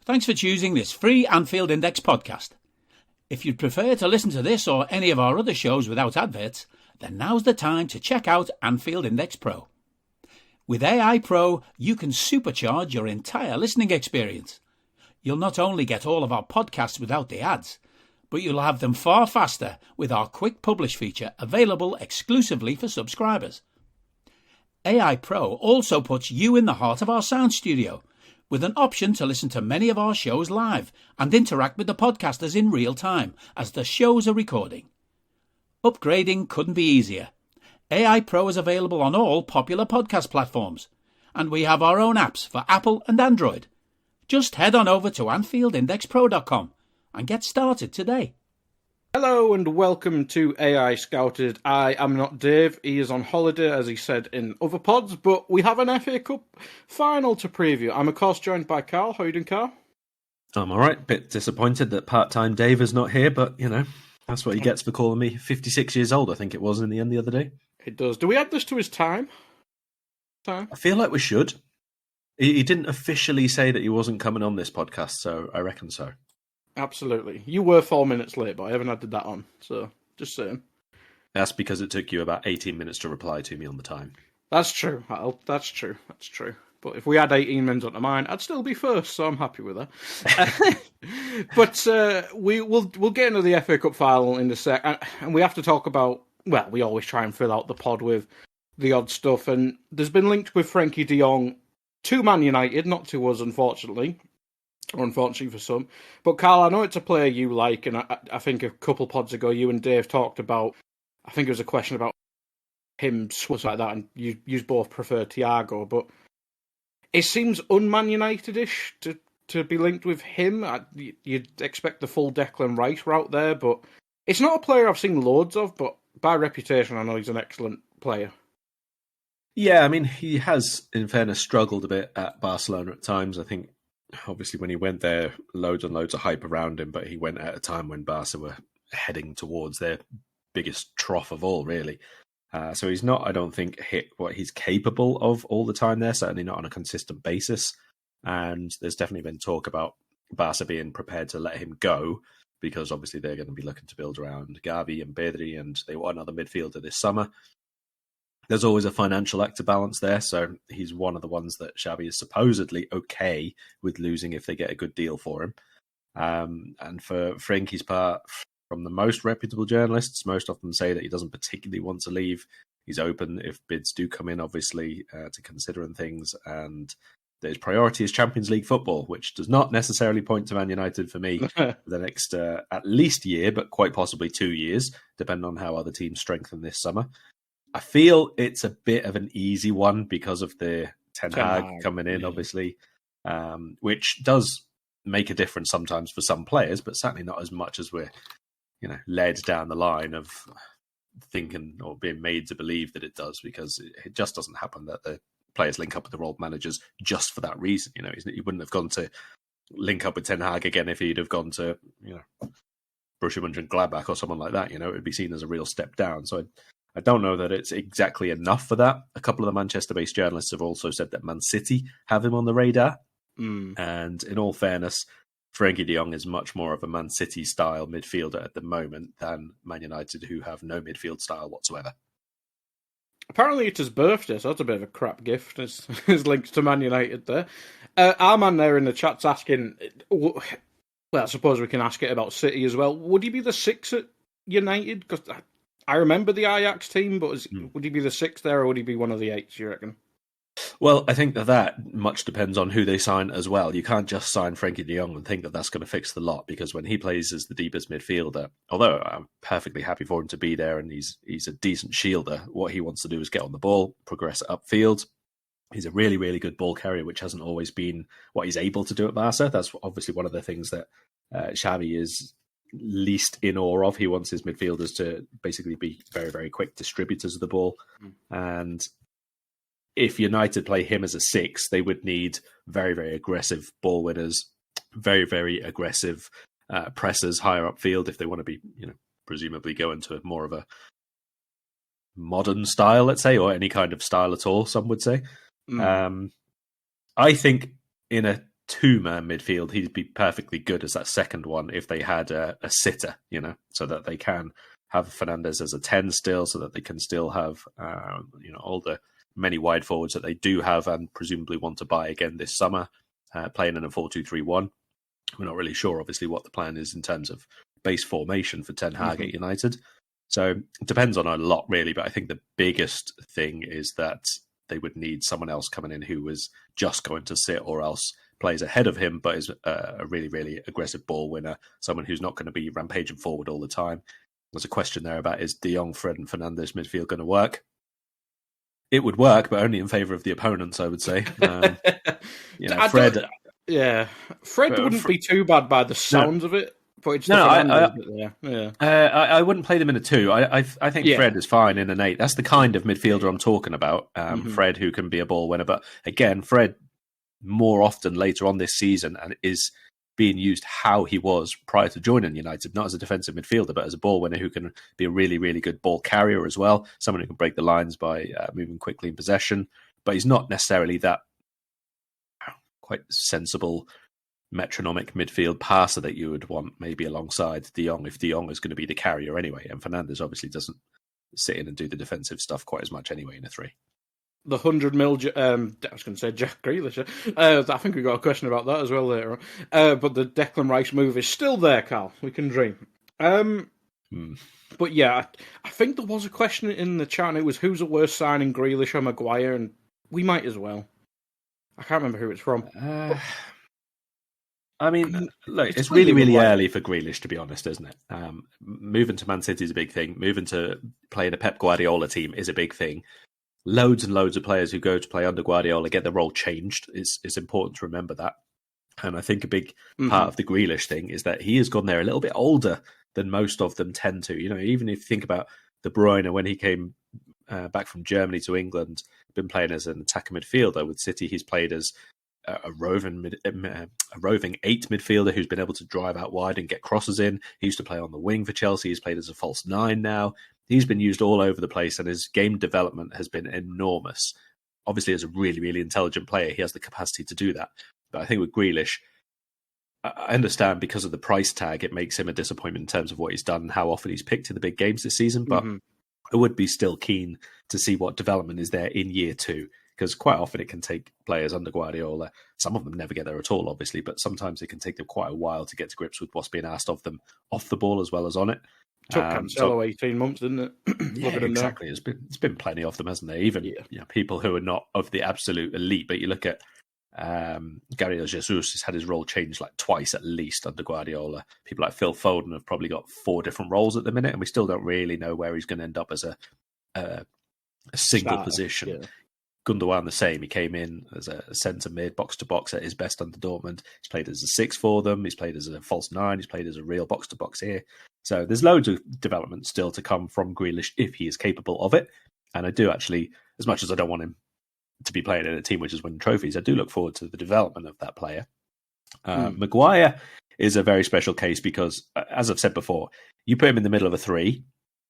Thanks for choosing this free Anfield Index podcast. If you'd prefer to listen to this or any of our other shows without adverts, then now's the time to check out Anfield Index Pro. With AI Pro, you can supercharge your entire listening experience. You'll not only get all of our podcasts without the ads, but you'll have them far faster with our quick publish feature available exclusively for subscribers. AI Pro also puts you in the heart of our sound studio, with an option to listen to many of our shows live and interact with the podcasters in real time as the shows are recording. Upgrading couldn't be easier. AI Pro is available on all popular podcast platforms, and we have our own apps for Apple and Android. Just head on over to AnfieldIndexPro.com and get started today. Hello and welcome to AI Scouted. I am not Dave. He is on holiday, as he said in other pods, but we have an FA Cup final to preview. I'm, of course, joined by Karl. How are you doing, Karl? I'm all right. Bit disappointed that part-time Dave is not here, but, you know, that's what he gets for calling me 56 years old, I think it was in the end the other day. It does. Do we add this to his time? I feel like we should. He didn't officially say that he wasn't coming on this podcast, so I reckon so. Absolutely. You were 4 minutes late, but I haven't added that on, so just saying. That's because it took you about 18 minutes to reply to me on the time. That's true. That's true. But if we add 18 minutes onto mine, I'd still be first, so I'm happy with that. But we'll get into the FA Cup final in a sec, and we have to talk about, well, we always try and fill out the pod with the odd stuff, and there's been linked with Frenkie de Jong to Man United, not to us, unfortunately. Or unfortunately for some. But Karl, I know it's a player you like, and I think a couple pods ago you and Dave talked about, I think it was a question about him, stuff like that, and you both prefer Thiago, but it seems un-Man United-ish to be linked with him. You'd expect the full Declan Rice route there, but it's not a player I've seen loads of, but by reputation I know he's an excellent player. Yeah, I mean, he has, in fairness, struggled a bit at Barcelona at times. I think obviously, when he went there, loads and loads of hype around him, but he went at a time when Barca were heading towards their biggest trough of all, really. So he's not, I don't think, hit what he's capable of all the time there, certainly not on a consistent basis. And there's definitely been talk about Barca being prepared to let him go, because obviously they're going to be looking to build around Gavi and Pedri, and they want another midfielder this summer. There's always a financial act to balance there, so he's one of the ones that Xavi is supposedly okay with losing if they get a good deal for him. And for Frenkie's part, from the most reputable journalists, most of them say that he doesn't particularly want to leave. He's open if bids do come in, obviously, to considering things. And his priority is Champions League football, which does not necessarily point to Man United for me for the next at least year, but quite possibly 2 years, depending on how other teams strengthen this summer. I feel it's a bit of an easy one because of the Ten Hag coming in, obviously, which does make a difference sometimes for some players, but certainly not as much as we're, led down the line of thinking or being made to believe that it does, because it just doesn't happen that the players link up with the old managers just for that reason. He wouldn't have gone to link up with Ten Hag again if he'd have gone to, Borussia Mönchengladbach or someone like that. It would be seen as a real step down. So I don't know that it's exactly enough for that. A couple of the Manchester-based journalists have also said that Man City have him on the radar. And in all fairness, Frenkie de Jong is much more of a Man City-style midfielder at the moment than Man United, who have no midfield style whatsoever. Apparently it's his birthday, so that's a bit of a crap gift. His links to Man United there. Our man there in the chat's asking, well, I suppose we can ask it about City as well. Would he be the 6 at United? Because I remember the Ajax team, but would he be the 6 there, or would he be one of the 8s, you reckon? Well, I think that much depends on who they sign as well. You can't just sign Frenkie de Jong and think that that's going to fix the lot, because when he plays as the deepest midfielder, although I'm perfectly happy for him to be there and he's a decent shielder, what he wants to do is get on the ball, progress upfield. He's a really, really good ball carrier, which hasn't always been what he's able to do at Barca. That's obviously one of the things that Xavi is least in awe of. He wants his midfielders to basically be very, very quick distributors of the ball. And if United play him as a 6, they would need very, very aggressive ball winners, very, very aggressive pressers higher upfield if they want to be, presumably go into more of a modern style, let's say, or any kind of style at all, some would say. I think in a two-man midfield, he'd be perfectly good as that second one if they had a sitter, so that they can have Fernandes as a 10 still, so that they can still have, all the many wide forwards that they do have and presumably want to buy again this summer, playing in a 4-2-3-1. We're not really sure, obviously, what the plan is in terms of base formation for Ten Hag at United. So it depends on a lot, really. But I think the biggest thing is that they would need someone else coming in who was just going to sit or else plays ahead of him, but is a really, really aggressive ball winner, someone who's not going to be rampaging forward all the time. There's a question there about, is De Jong, Fred and Fernandes midfield going to work? It would work, but only in favour of the opponents, I would say. Fred... Yeah, Fred wouldn't be too bad by the sounds of it. But it's I wouldn't play them in a 2. I think Fred is fine in an 8. That's the kind of midfielder I'm talking about. Fred, who can be a ball winner. But again, Fred more often later on this season and is being used how he was prior to joining United, not as a defensive midfielder, but as a ball winner who can be a really, really good ball carrier as well. Someone who can break the lines by moving quickly in possession. But he's not necessarily that quite sensible metronomic midfield passer that you would want maybe alongside De Jong, if De Jong is going to be the carrier anyway. And Fernandes obviously doesn't sit in and do the defensive stuff quite as much anyway in a 3. The 100 mil, I was going to say Jack Grealish. I think we got a question about that as well later on. But the Declan Rice move is still there, Karl. We can dream. But yeah, I think there was a question in the chat, and it was who's the worst signing, Grealish or Maguire? And we might as well. I can't remember who it's from. I mean, look, it's really, really early for Grealish, to be honest, isn't it? Moving to Man City is a big thing. Moving to play in a Pep Guardiola team is a big thing. Loads and loads of players who go to play under Guardiola get their role changed. It's important to remember that. And I think a big part of the Grealish thing is that he has gone there a little bit older than most of them tend to. Even if you think about De Bruyne, when he came back from Germany to England, been playing as an attacker midfielder with City, he's played as a roving 8 midfielder who's been able to drive out wide and get crosses in. He used to play on the wing for Chelsea. He's played as a false 9 now. He's been used all over the place, and his game development has been enormous. Obviously, as a really, really intelligent player, he has the capacity to do that. But I think with Grealish, I understand because of the price tag, it makes him a disappointment in terms of what he's done and how often he's picked in the big games this season. But I would be still keen to see what development is there in year 2. Because quite often it can take players under Guardiola. Some of them never get there at all, obviously, but sometimes it can take them quite a while to get to grips with what's being asked of them off the ball as well as on it. Took Cancelo 18 months, didn't it? Yeah, exactly. It's been plenty of them, hasn't there? Even people who are not of the absolute elite, but you look at Gabriel Jesus has had his role changed like twice at least under Guardiola. People like Phil Foden have probably got 4 different roles at the minute, and we still don't really know where he's going to end up as a single position. Yeah. Gundogan the same. He came in as a centre mid, box to box at his best under Dortmund. He's played as a 6 for them. He's played as a false 9. He's played as a real box to box here. So there's loads of development still to come from Grealish if he is capable of it. And I do actually, as much as I don't want him to be playing in a team which is winning trophies, I do look forward to the development of that player. Maguire is a very special case because, as I've said before, you put him in the middle of a 3,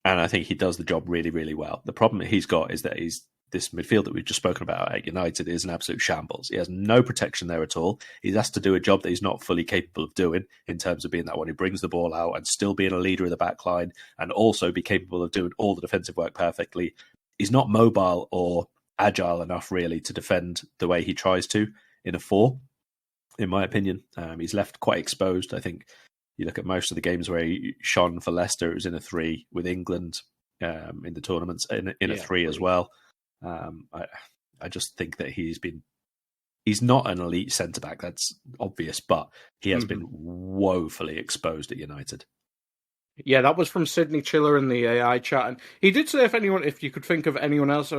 and I think he does the job really, really well. The problem that he's got is that this midfield that we've just spoken about at United is an absolute shambles. He has no protection there at all. He's asked to do a job that he's not fully capable of doing in terms of being that one who brings the ball out and still being a leader of the back line and also be capable of doing all the defensive work perfectly. He's not mobile or agile enough really to defend the way he tries to in a 4, in my opinion. He's left quite exposed. I think you look at most of the games where he shone for Leicester, it was in a 3 with England in the tournaments, in a 3 as well. I just think that he's not an elite centre-back, that's obvious, but he has been woefully exposed at United. Yeah, that was from Sidney Chiller in the AI chat, and he did say if you could think of anyone else,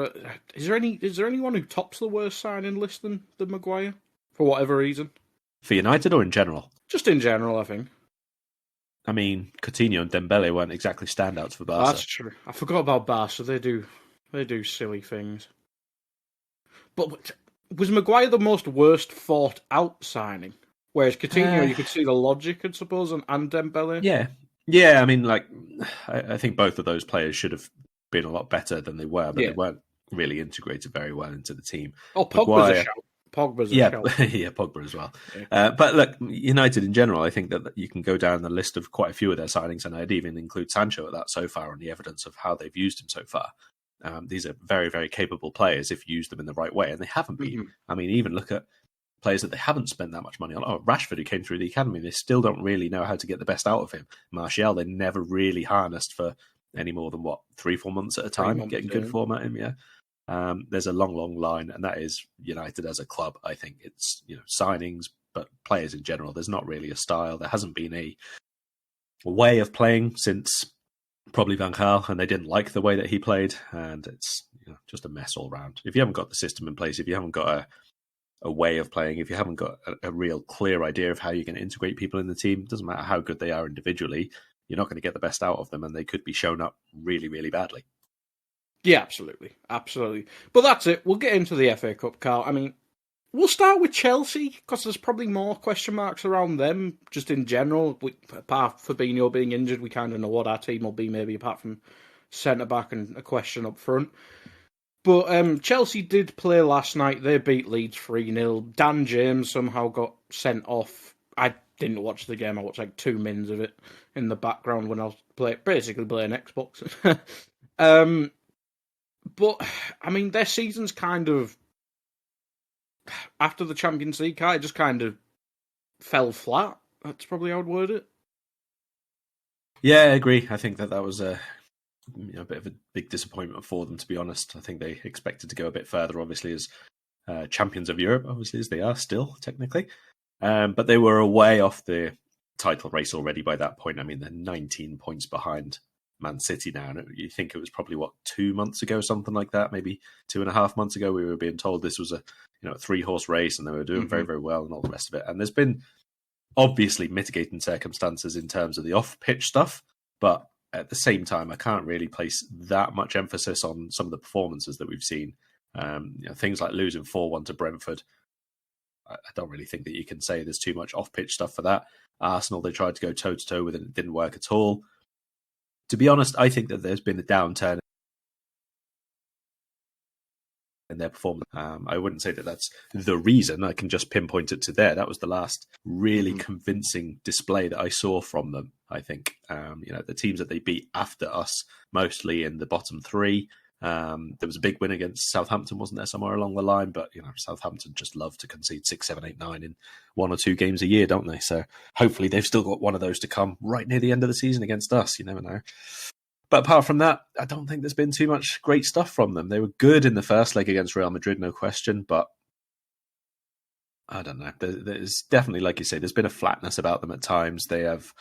is there anyone who tops the worst signing list than Maguire for whatever reason? For United or in general? Just in general, I think. I mean, Coutinho and Dembele weren't exactly standouts for Barca. That's true. I forgot about Barca. They do silly things. But was Maguire the most worst thought out signing? Whereas Coutinho, you could see the logic, I suppose, and Dembele. Yeah. I mean, I think both of those players should have been a lot better than they were, but they weren't really integrated very well into the team. Oh, Pogba's a shout. Pogba's a Yeah, shout. yeah, Pogba as well. Yeah. But look, United in general, I think that you can go down the list of quite a few of their signings, and I'd even include Sancho at that so far on the evidence of how they've used him so far. These are very, very capable players if you use them in the right way, and they haven't been. Mm-hmm. I mean, even look at players that they haven't spent that much money on. Oh, Rashford, who came through the academy, they still don't really know how to get the best out of him. Martial, they never really harnessed for any more than, 3-4 months at a time, getting good form at him, yeah. There's a long, long line, and that is United as a club. I think it's signings, but players in general. There's not really a style. There hasn't been a way of playing since probably Van Gaal, and they didn't like the way that he played, and it's just a mess all round. If you haven't got the system in place, if you haven't got a way of playing, if you haven't got a real clear idea of how you're going to integrate people in the team, it doesn't matter how good they are individually, you're not going to get the best out of them, and they could be shown up really, really badly. Yeah, absolutely. Absolutely. But that's it. We'll get into the FA Cup, Karl. I mean, we'll start with Chelsea, because there's probably more question marks around them, just in general. Apart from Fabinho being injured, we kind of know what our team will be, maybe apart from centre-back and a question up front. But Chelsea did play last night. They beat Leeds 3-0. Dan James somehow got sent off. I didn't watch the game. I watched like 2 minutes of it in the background when I was basically playing Xbox. But, I mean, their season's kind of, after the Champions League, it just kind of fell flat. That's probably how I'd word it. Yeah, I agree. I think that was a bit of a big disappointment for them, to be honest. I think they expected to go a bit further, obviously, as champions of Europe, obviously, as they are still, technically. But they were way off the title race already by that point. I mean, they're 19 points behind Man City now. And you think it was probably, 2 months ago, something like that, maybe 2.5 months ago, we were being told this was a 3-horse race and they were doing very, very well and all the rest of it. And there's been obviously mitigating circumstances in terms of the off-pitch stuff, but at the same time, I can't really place that much emphasis on some of the performances that we've seen. Things like losing 4-1 to Brentford. I don't really think that you can say there's too much off-pitch stuff for that. Arsenal, they tried to go toe-to-toe with it. It didn't work at all. To be honest, I think that there's been a downturn in their performance. I wouldn't say that that's the reason. I can just pinpoint it to there. That was the last really convincing display that I saw from them, I think. The teams that they beat after us, mostly in the bottom 3. There was a big win against Southampton, wasn't there, somewhere along the line? But, Southampton just love to concede 6, 7, 8, 9 in 1 or 2 games a year, don't they? So hopefully they've still got one of those to come right near the end of the season against us. You never know. But apart from that, I don't think there's been too much great stuff from them. They were good in the first leg against Real Madrid, no question. But I don't know. There's definitely, like you say, there's been a flatness about them at times. They have,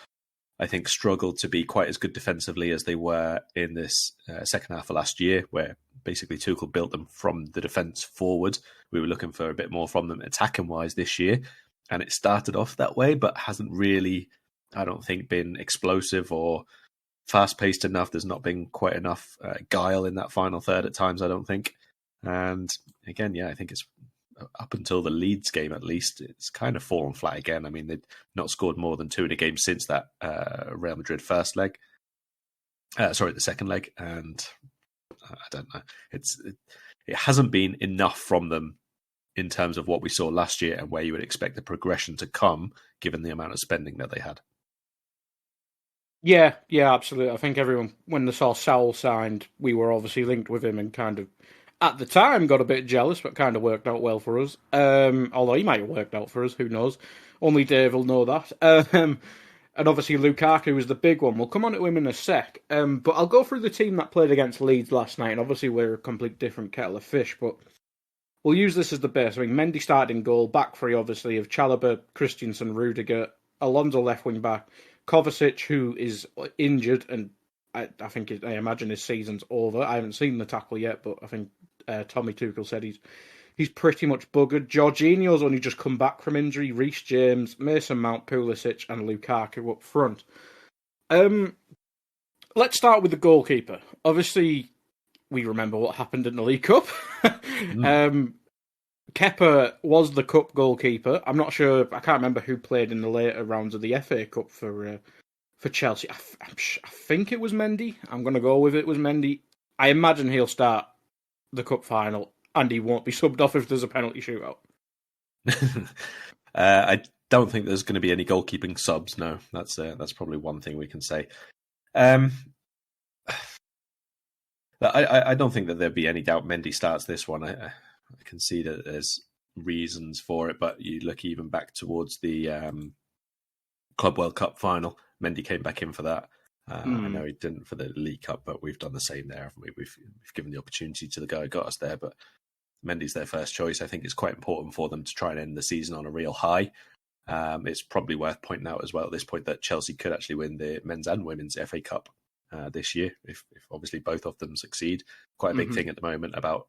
I think, struggled to be quite as good defensively as they were in this second half of last year, where basically Tuchel built them from the defence forward. We were looking for a bit more from them attacking-wise this year, and it started off that way, but hasn't really, I don't think, been explosive or fast-paced enough. There's not been quite enough guile in that final third at times, I don't think. And again, I think it's up until the Leeds game, at least, it's kind of fallen flat again. I mean, they've not scored more than 2 in a game since that Real Madrid first leg. The second leg. And I don't know. It hasn't been enough from them in terms of what we saw last year and where you would expect the progression to come, given the amount of spending that they had. Yeah, absolutely. I think everyone, when they saw Saul signed, we were obviously linked with him and kind of, at the time, got a bit jealous, but kind of worked out well for us. Although he might have worked out for us, who knows? Only Dave will know that. And obviously Lukaku was the big one. We'll come on to him in a sec. But I'll go through the team that played against Leeds last night. And obviously we're a complete different kettle of fish, but we'll use this as the base. I mean, Mendy started in goal, back three, obviously, of Chalobah, Christensen, Rudiger, Alonso left wing back, Kovacic, who is injured, and I imagine his season's over. I haven't seen the tackle yet, but I think Tommy Tuchel said he's pretty much buggered. Jorginho's only just come back from injury. Reece James, Mason Mount, Pulisic, and Lukaku up front. Let's start with the goalkeeper. Obviously, we remember what happened in the League Cup. Kepa was the cup goalkeeper. I'm not sure. I can't remember who played in the later rounds of the FA Cup for Chelsea. I think it was Mendy. I'm going to go with it was Mendy. I imagine he'll start the cup final, and he won't be subbed off if there's a penalty shootout. I don't think there's going to be any goalkeeping subs. No, that's probably one thing we can say. I don't think that there'd be any doubt Mendy starts this one. I can see that there's reasons for it, but you look even back towards the Club World Cup final. Mendy came back in for that. I know he didn't for the League Cup, but we've done the same there, haven't we? We've given the opportunity to the guy who got us there, but Mendy's their first choice. I think it's quite important for them to try and end the season on a real high. It's probably worth pointing out as well at this point that Chelsea could actually win the men's and women's FA Cup this year, if obviously both of them succeed. Quite a big thing at the moment about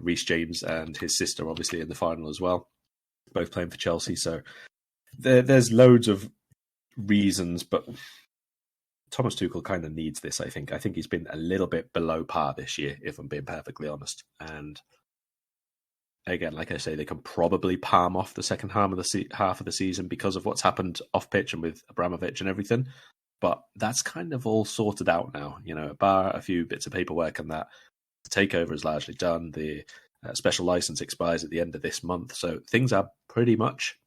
Reece James and his sister, obviously, in the final as well, both playing for Chelsea. So there's loads of reasons, but Thomas Tuchel kind of needs this, I think. I think he's been a little bit below par this year, if I'm being perfectly honest. And again, like I say, they can probably palm off the second half of the season because of what's happened off pitch and with Abramovich and everything. But that's kind of all sorted out now, bar a few bits of paperwork and that. The takeover is largely done. The special license expires at the end of this month. So things are pretty much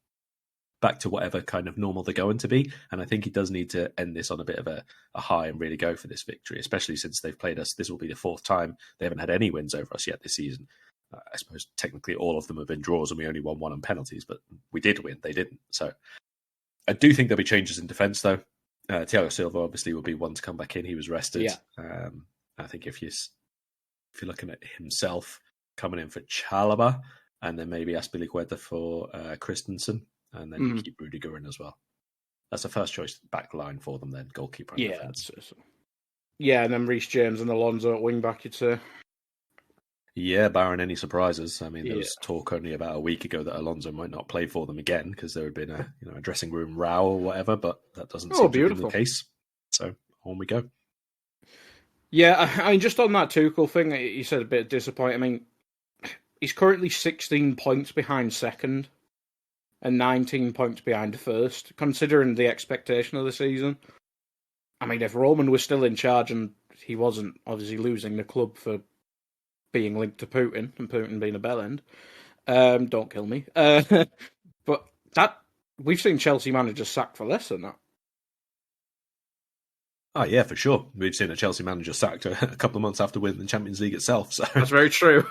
back to whatever kind of normal they're going to be. And I think he does need to end this on a bit of a high and really go for this victory, especially since they've played us. This will be the fourth time. They haven't had any wins over us yet this season. I suppose technically all of them have been draws and we only won one on penalties, but we did win. They didn't. So I do think there'll be changes in defence, though. Thiago Silva obviously will be one to come back in. He was rested. Yeah. I think if you're looking at himself coming in for Chalobah and then maybe Aspilicueta for Christensen, and then you keep Rudiger in as well. That's the first choice back line for them then, goalkeeper and defence. Yeah, and then Reece James and Alonso at wing back, you'd say. Yeah, barring any surprises. I mean, there was talk only about a week ago that Alonso might not play for them again because there had been a dressing room row or whatever, but that doesn't seem to be the case. So on we go. Yeah, I mean, just on that Tuchel thing, you said a bit disappointing. I mean, he's currently 16 points behind second and 19 points behind first, considering the expectation of the season. I mean, if Roman was still in charge and he wasn't obviously losing the club for being linked to Putin, and Putin being a bellend, don't kill me. But that we've seen Chelsea managers sacked for less than that. Oh, yeah, for sure. We've seen a Chelsea manager sacked a couple of months after winning the Champions League itself. So that's very true.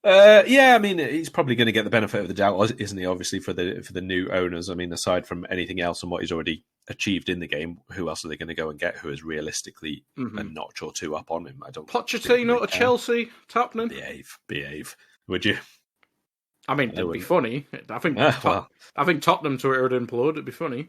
Yeah, I mean, he's probably going to get the benefit of the doubt, isn't he? Obviously, for the new owners. I mean, aside from anything else and what he's already achieved in the game, who else are they going to go and get who is realistically a notch or two up on him? I don't. Pochettino to Chelsea, Tapman. Behave. Would you? I mean, it'd be funny. I think Tottenham Twitter would implode. It'd be funny.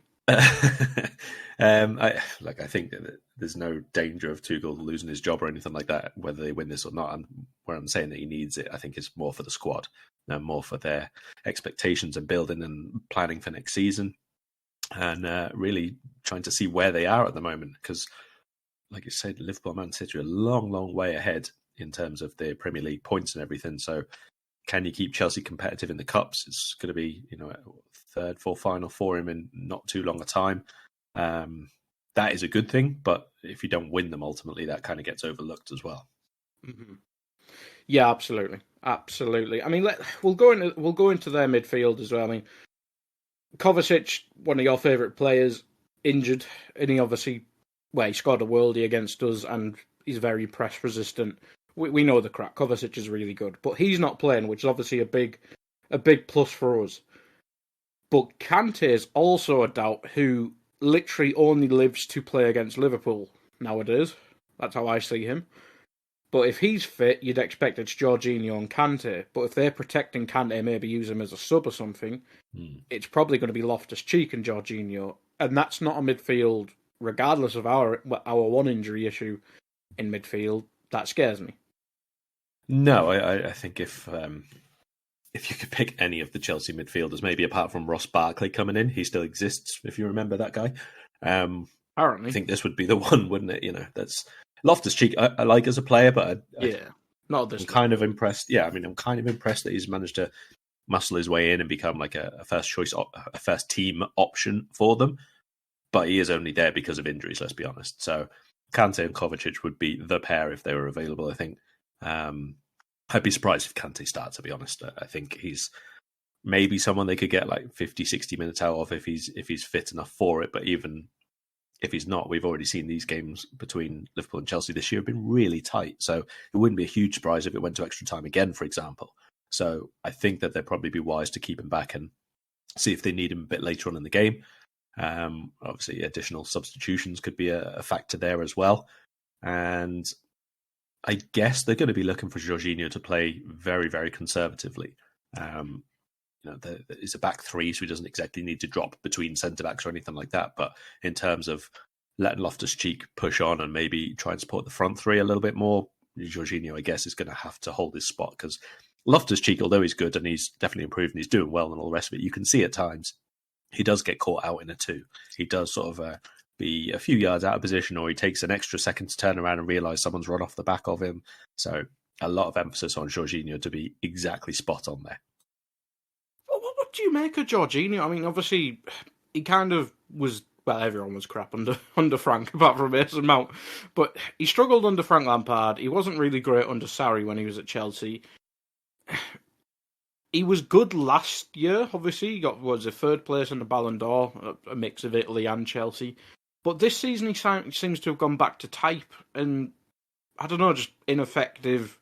I think that there's no danger of Tuchel losing his job or anything like that, whether they win this or not. And where I'm saying that he needs it, I think it's more for the squad, more for their expectations and building and planning for next season, and really trying to see where they are at the moment. Because, like you said, Liverpool and Man City are a long, long way ahead in terms of their Premier League points and everything. So, can you keep Chelsea competitive in the cups? It's going to be, third, fourth final for him in not too long a time. That is a good thing, but if you don't win them, ultimately that kind of gets overlooked as well. Mm-hmm. Yeah, absolutely. I mean, we'll go into their midfield as well. I mean, Kovacic, one of your favourite players, injured, and he obviously, he scored a worldie against us, and he's very press resistant. We know the crack. Kovacic is really good, but he's not playing, which is obviously a big plus for us. But Kante is also a doubt who literally only lives to play against Liverpool nowadays. That's how I see him. But if he's fit, you'd expect it's Jorginho and Kante. But if they're protecting Kante, maybe use him as a sub or something, it's probably going to be Loftus-Cheek and Jorginho. And that's not a midfield, regardless of our one injury issue in midfield. That scares me. No, I think if you could pick any of the Chelsea midfielders, maybe apart from Ross Barkley coming in, he still exists, if you remember that guy. Apparently. I think this would be the one, wouldn't it? That's Loftus-Cheek I like as a player, but not this. I'm kind of impressed. Yeah, I mean, I'm kind of impressed that he's managed to muscle his way in and become like a first choice, a first team option for them. But he is only there because of injuries, let's be honest. So Kante and Kovacic would be the pair if they were available, I think. I'd be surprised if Kante starts, to be honest. I think he's maybe someone they could get like 50, 60 minutes out of if he's fit enough for it. But even if he's not, we've already seen these games between Liverpool and Chelsea this year have been really tight. So it wouldn't be a huge surprise if it went to extra time again, for example. So I think that they'd probably be wise to keep him back and see if they need him a bit later on in the game. Obviously, additional substitutions could be a factor there as well. And I guess they're going to be looking for Jorginho to play very, very conservatively. It's a back three, so he doesn't exactly need to drop between centre-backs or anything like that. But in terms of letting Loftus-Cheek push on and maybe try and support the front three a little bit more, Jorginho, I guess, is going to have to hold his spot because Loftus-Cheek, although he's good and he's definitely improved and he's doing well and all the rest of it, you can see at times he does get caught out in a two. He does sort of be a few yards out of position, or he takes an extra second to turn around and realise someone's run off the back of him. So a lot of emphasis on Jorginho to be exactly spot on there. What do you make of Jorginho? I mean, obviously, he kind of was, well, everyone was crap under Frank, apart from Mason Mount. But he struggled under Frank Lampard. He wasn't really great under Sarri when he was at Chelsea. He was good last year, obviously. He got, a third place in the Ballon d'Or, a mix of Italy and Chelsea. But this season he seems to have gone back to type, and I don't know, just ineffective,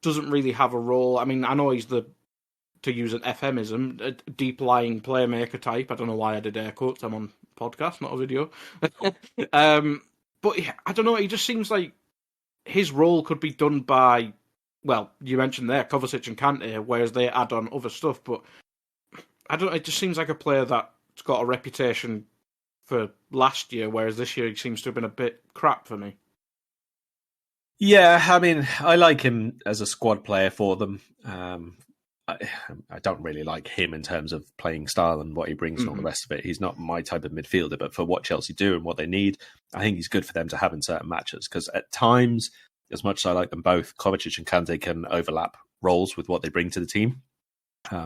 doesn't really have a role. I mean, I know he's to use an FMism, a deep-lying playmaker type. I don't know why I did air quotes. I'm on podcast, not a video. But I don't know, he just seems like his role could be done by, well, you mentioned there, Kovacic and Kante, whereas they add on other stuff, but I don't know, it just seems like a player that's got a reputation for last year, whereas this year he seems to have been a bit crap for me. Yeah, I mean, I like him as a squad player for them. I don't really like him in terms of playing style and what he brings and all the rest of it. He's not my type of midfielder, but for what Chelsea do and what they need, I think he's good for them to have in certain matches, because at times, as much as I like them both, Kovacic and Kante can overlap roles with what they bring to the team.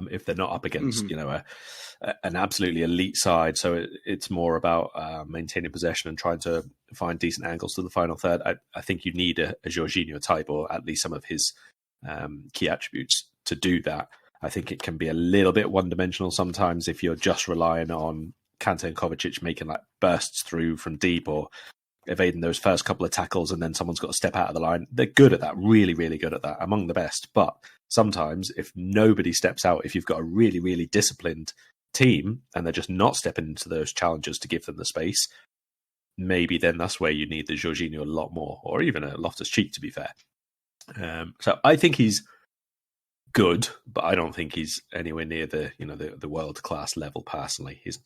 If they're not up against, an absolutely elite side. So it's more about maintaining possession and trying to find decent angles to the final third. I think you need a Jorginho type, or at least some of his key attributes to do that. I think it can be a little bit one-dimensional sometimes if you're just relying on Kante and Kovacic making like bursts through from deep or evading those first couple of tackles and then someone's got to step out of the line. They're good at that, really, really good at that, among the best. But sometimes if nobody steps out, if you've got a really, really disciplined team and they're just not stepping into those challenges to give them the space, maybe then that's where you need the Jorginho a lot more, or even a Loftus-Cheek, to be fair. So I think he's good, but I don't think he's anywhere near the world class level. Personally, he's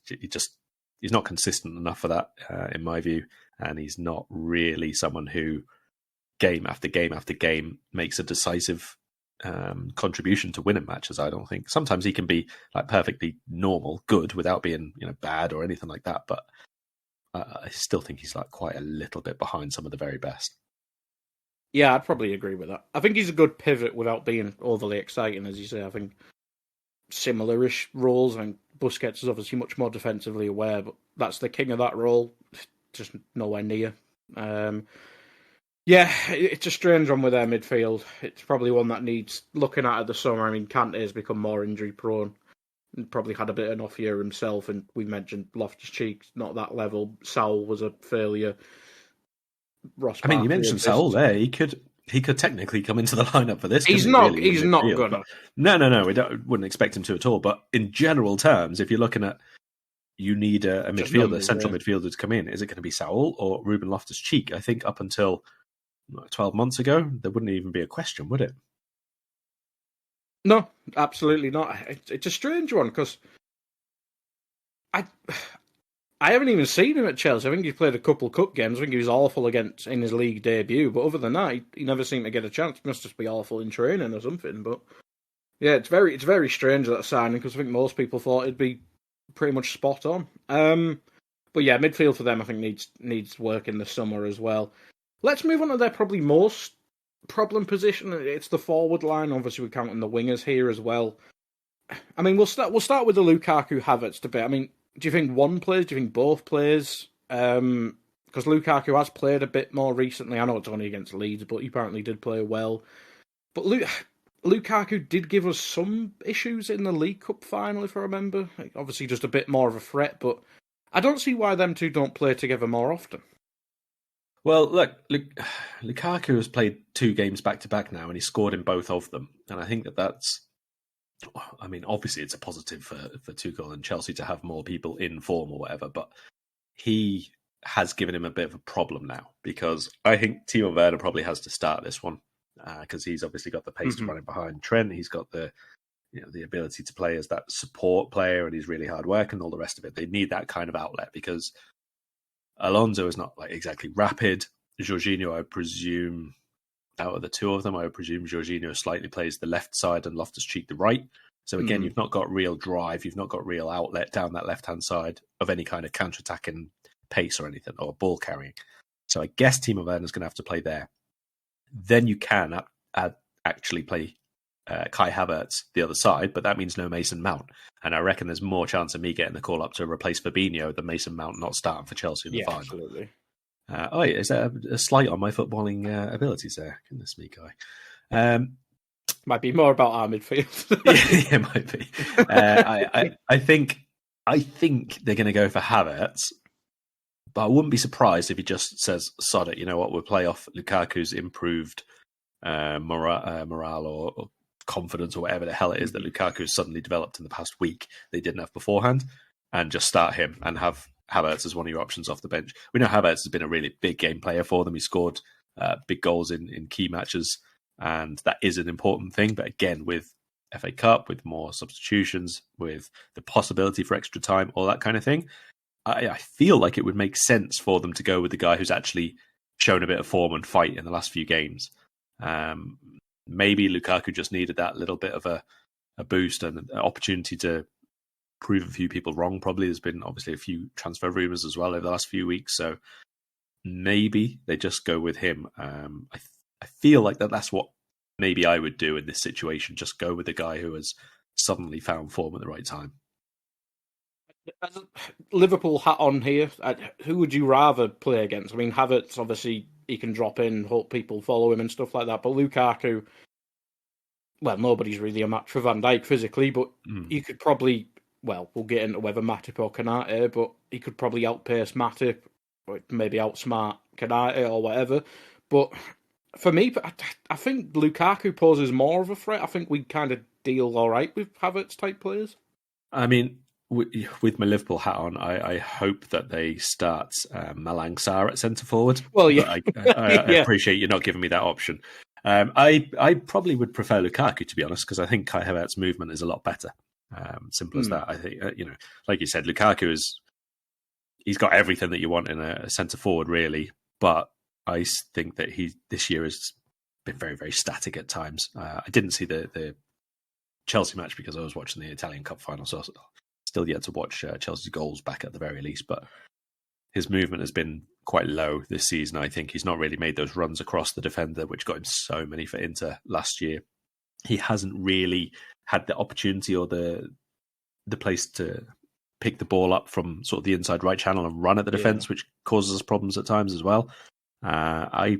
not consistent enough for that, in my view, and he's not really someone who game after game after game makes a decisive contribution to winning matches. I don't think. Sometimes he can be like perfectly normal, good, without being bad or anything like that. But I still think he's like quite a little bit behind some of the very best. Yeah, I'd probably agree with that. I think he's a good pivot without being overly exciting, as you say. I think similar-ish roles. I think Busquets is obviously much more defensively aware, but that's the king of that role. Just nowhere near. Yeah, it's a strange one with their midfield. It's probably one that needs looking at the summer. I mean, Kante has become more injury-prone. Probably had a bit of an off year himself, and we mentioned Loftus-Cheek, not that level. Saul was a failure. I mean, you mentioned Saul there. He could technically come into the lineup for this. He's not. He's not good. No. We wouldn't expect him to at all. But in general terms, if you're looking at, you need a midfielder, central midfielder to come in. Is it going to be Saul or Ruben Loftus-Cheek? I think up until 12 months ago, there wouldn't even be a question, would it? No, absolutely not. It's a strange one because I haven't even seen him at Chelsea. I think he played a couple of cup games. I think he was awful in his league debut. But other than that, he never seemed to get a chance. He must just be awful in training or something. But yeah, it's very strange, that signing, because I think most people thought it'd be pretty much spot on. But yeah, midfield for them I think needs work in the summer as well. Let's move on to their probably most problem position. It's the forward line. Obviously, we're counting the wingers here as well. I mean, we'll start with the Lukaku Havertz debate. I mean, do you think one plays? Do you think both plays? Because Lukaku has played a bit more recently. I know it's only against Leeds, but he apparently did play well. But Lukaku did give us some issues in the League Cup final, if I remember. Like, obviously, just a bit more of a threat, but I don't see why them two don't play together more often. Well, look, Lukaku has played 2 games back-to-back now, and he scored in both of them. And I think that's... I mean, obviously it's a positive for Tuchel and Chelsea to have more people in form or whatever, but he has given him a bit of a problem now, because I think Timo Werner probably has to start this one, because he's obviously got the pace to run it behind Trent. He's got the ability to play as that support player, and he's really hard work and all the rest of it. They need that kind of outlet, because Alonso is not like exactly rapid. Jorginho, I presume, out of the two of them, I would presume Jorginho slightly plays the left side and Loftus-Cheek the right. So again, you've not got real drive, you've not got real outlet down that left-hand side of any kind of counter-attacking pace or anything, or ball carrying. So I guess Timo Werner's going to have to play there. Then you can actually play Kai Havertz the other side, but that means no Mason Mount. And I reckon there's more chance of me getting the call up to replace Fabinho than Mason Mount not starting for Chelsea in the final. Absolutely. Is that a slight on my footballing abilities there? Goodness me, Guy. Might be more about our midfield. Yeah, it might be. I think they're going to go for Havertz, but I wouldn't be surprised if he just says, sod it, you know what, we'll play off Lukaku's improved morale or confidence or whatever the hell it is that Lukaku's suddenly developed in the past week they didn't have beforehand, and just start him and have Havertz as one of your options off the bench. We know Havertz has been a really big game player for them. He scored big goals in key matches, and that is an important thing. But again, with FA Cup, with more substitutions, with the possibility for extra time, all that kind of thing, I feel like it would make sense for them to go with the guy who's actually shown a bit of form and fight in the last few games. Maybe Lukaku just needed that little bit of a boost and an opportunity to prove a few people wrong. Probably there's been obviously a few transfer rumours as well over the last few weeks, so maybe they just go with him. I feel like that's what maybe I would do in this situation, just go with the guy who has suddenly found form at the right time. As a Liverpool hat on here, who would you rather play against? I mean, Havertz, obviously, he can drop in, hope people follow him and stuff like that, but Lukaku, well, nobody's really a match for Van Dijk physically, but you could probably, well, we'll get into whether Matip or Konate, but he could probably outpace Matip, or maybe outsmart Konate or whatever. But for me, I think Lukaku poses more of a threat. I think we kind of deal all right with Havertz type players. I mean, with my Liverpool hat on, I hope that they start Malang Sarr at centre forward. Well, yeah, I appreciate you not giving me that option. I probably would prefer Lukaku, to be honest, because I think Kai Havertz's movement is a lot better. Simple as that. I think like you said, Lukaku he's got everything that you want in a centre forward, really. But I think that this year has been very, very static at times. I didn't see the Chelsea match because I was watching the Italian Cup final, so still yet to watch Chelsea's goals back at the very least. But his movement has been quite low this season. I think he's not really made those runs across the defender, which got him so many for Inter last year. He hasn't really had the opportunity or the place to pick the ball up from sort of the inside right channel and run at the defence, which causes us problems at times as well. I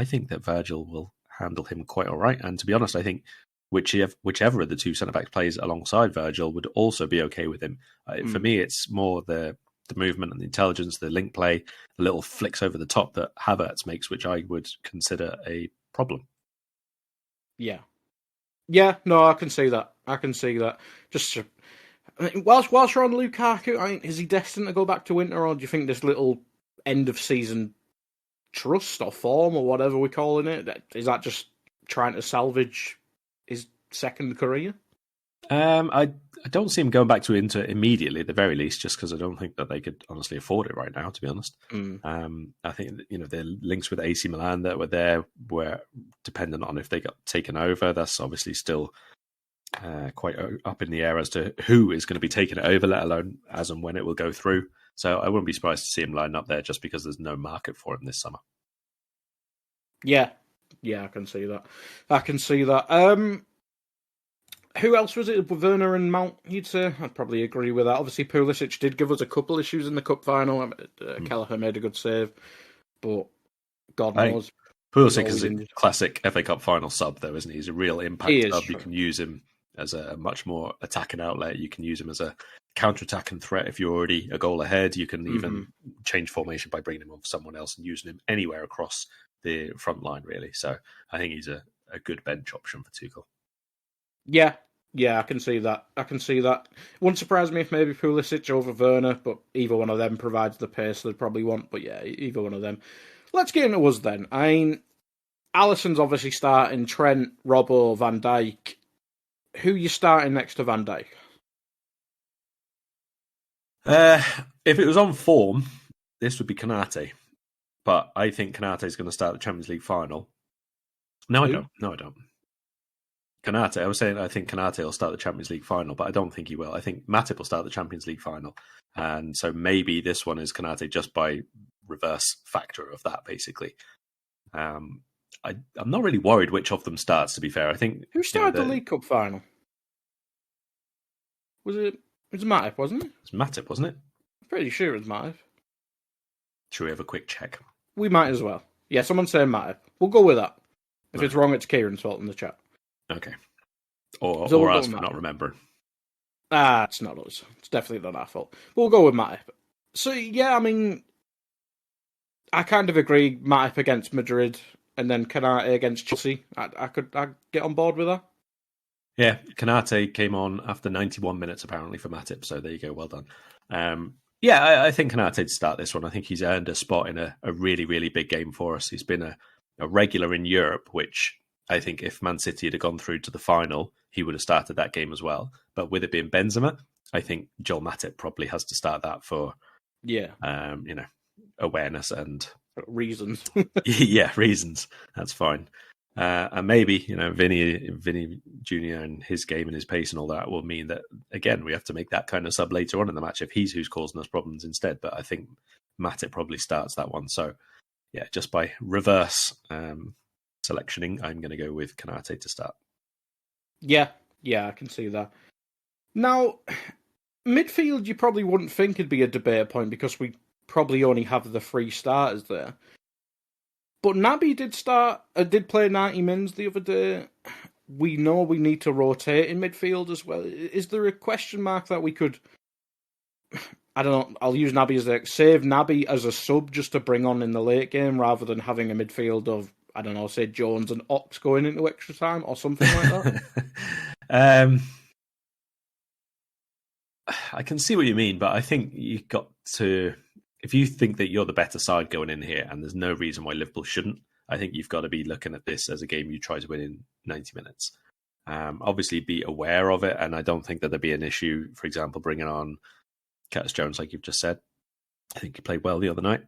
think that Virgil will handle him quite all right. And to be honest, I think whichever of the two centre-backs plays alongside Virgil would also be okay with him. For me, it's more the movement and the intelligence, the link play, the little flicks over the top that Havertz makes, which I would consider a problem. Yeah, no, I can see that. Just I mean, whilst you're on Lukaku, I mean, is he destined to go back to Inter, or do you think this little end of season trust or form or whatever we're calling it, is that just trying to salvage his second career? I don't see him going back to Inter immediately, at the very least, just because I don't think that they could honestly afford it right now, to be honest. I think the links with AC Milan that were there were dependent on if they got taken over. That's obviously still quite up in the air as to who is going to be taking it over, let alone as and when it will go through. So I wouldn't be surprised to see him line up there just because there's no market for him this summer. Yeah, I can see that. Who else was it? Werner and Mount, you'd say? I'd probably agree with that. Obviously, Pulisic did give us a couple issues in the cup final. Kelleher made a good save, but God knows. Pulisic is a classic FA Cup final sub, though, isn't he? He's a real impact sub. You can use him as a much more attacking outlet. You can use him as a counter-attacking threat if you're already a goal ahead. You can even change formation by bringing him on for someone else and using him anywhere across the front line, really. So I think he's a good bench option for Tuchel. Yeah, I can see that. Wouldn't surprise me if maybe Pulisic over Werner, but either one of them provides the pace they'd probably want. But yeah, either one of them. Let's get into us then. I mean, Alisson's obviously starting, Trent, Robbo, Van Dijk. Who are you starting next to Van Dijk? If it was on form, this would be Konate. But I think Konate is going to start the Champions League final. No, I don't. Konate, I was saying I think Konate will start the Champions League final, but I don't think he will. I think Matip will start the Champions League final. And so maybe this one is Konate just by reverse factor of that, basically. I'm not really worried which of them starts, to be fair. I think who started the League Cup final? It was Matip, wasn't it? It was Matip, wasn't it? I'm pretty sure it was Matip. Should we have a quick check? We might as well. Yeah, someone's saying Matip. We'll go with that. If it's wrong, it's Kieran's fault in the chat. Okay. Or us for not remembering. It's not us. It's definitely not our fault. But we'll go with Matip. So, yeah, I mean, I kind of agree. Matip against Madrid and then Konate against Chelsea. I'd get on board with that. Yeah, Konate came on after 91 minutes, apparently, for Matip. So there you go. Well done. I think Konate would start this one. I think he's earned a spot in a really, really big game for us. He's been a regular in Europe, which I think if Man City had gone through to the final, he would have started that game as well. But with it being Benzema, I think Joel Matip probably has to start that for awareness and reasons. Yeah, reasons. That's fine. And maybe, Vinny Jr. and his game and his pace and all that will mean that, again, we have to make that kind of sub later on in the match if he's who's causing us problems instead. But I think Matip probably starts that one. So, yeah, just by reverse selectioning, I'm going to go with Konate to start. Yeah, I can see that. Now, midfield, you probably wouldn't think it'd be a debate point because we probably only have the 3 starters there. But Naby did play 90 mins the other day. We know we need to rotate in midfield as well. Is there a question mark that we could, I don't know, I'll use Naby save Naby as a sub just to bring on in the late game rather than having a midfield of, I don't know, say Jones and Ox going into extra time or something like that? I can see what you mean, but I think you've got to, if you think that you're the better side going in here and there's no reason why Liverpool shouldn't, I think you've got to be looking at this as a game you try to win in 90 minutes. Obviously be aware of it, and I don't think that there'd be an issue, for example, bringing on Curtis Jones, like you've just said. I think he played well the other night.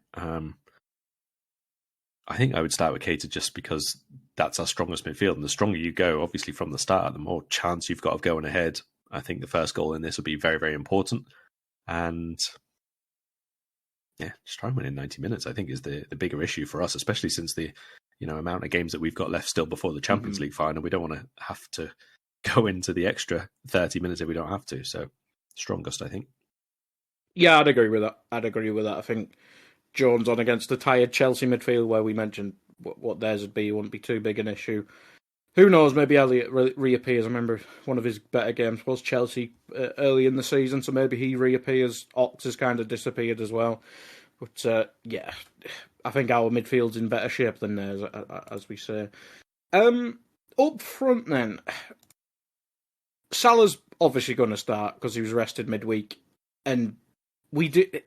I think I would start with Keita just because that's our strongest midfield, and the stronger you go, obviously, from the start, the more chance you've got of going ahead. I think the first goal in this will be very, very important. And yeah, just try and win in 90 minutes, I think, is the bigger issue for us, especially since the amount of games that we've got left still before the Champions League final. We don't want to have to go into the extra 30 minutes if we don't have to. So, strongest, I think. Yeah, I'd agree with that. I think Jones on against the tired Chelsea midfield, where we mentioned what theirs would be, wouldn't be too big an issue. Who knows, maybe Elliott reappears. I remember one of his better games was Chelsea early in the season, so maybe he reappears. Ox has kind of disappeared as well. But, yeah, I think our midfield's in better shape than theirs, as we say. Up front, then, Salah's obviously going to start because he was rested midweek. And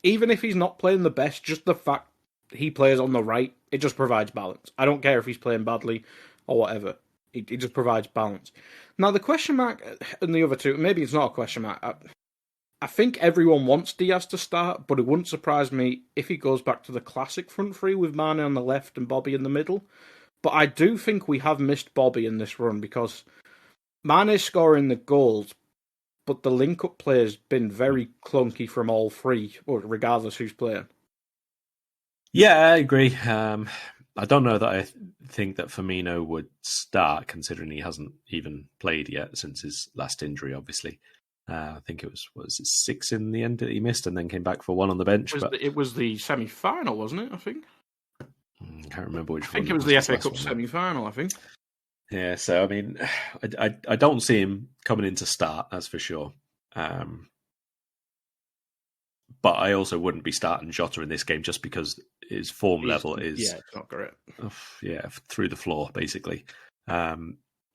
even if he's not playing the best, just the fact he plays on the right, it just provides balance. I don't care if he's playing badly or whatever. It just provides balance. Now, the question mark and the other two, maybe it's not a question mark. I think everyone wants Diaz to start, but it wouldn't surprise me if he goes back to the classic front three with Mane on the left and Bobby in the middle. But I do think we have missed Bobby in this run because Mane's scoring the goals, but the link-up play has been very clunky from all three, regardless who's playing. Yeah, I agree. I don't know that I think that Firmino would start, considering he hasn't even played yet since his last injury, obviously. I think it was 6 in the end that he missed and then came back for 1 on the bench. It was the semi-final, wasn't it, I think? can't remember which I think one. it was the his FA last Cup one now. semi-final, I think. Yeah, so I mean, I don't see him coming in to start, that's for sure. But I also wouldn't be starting Jota in this game just because his form level is it's not great. Through the floor, basically.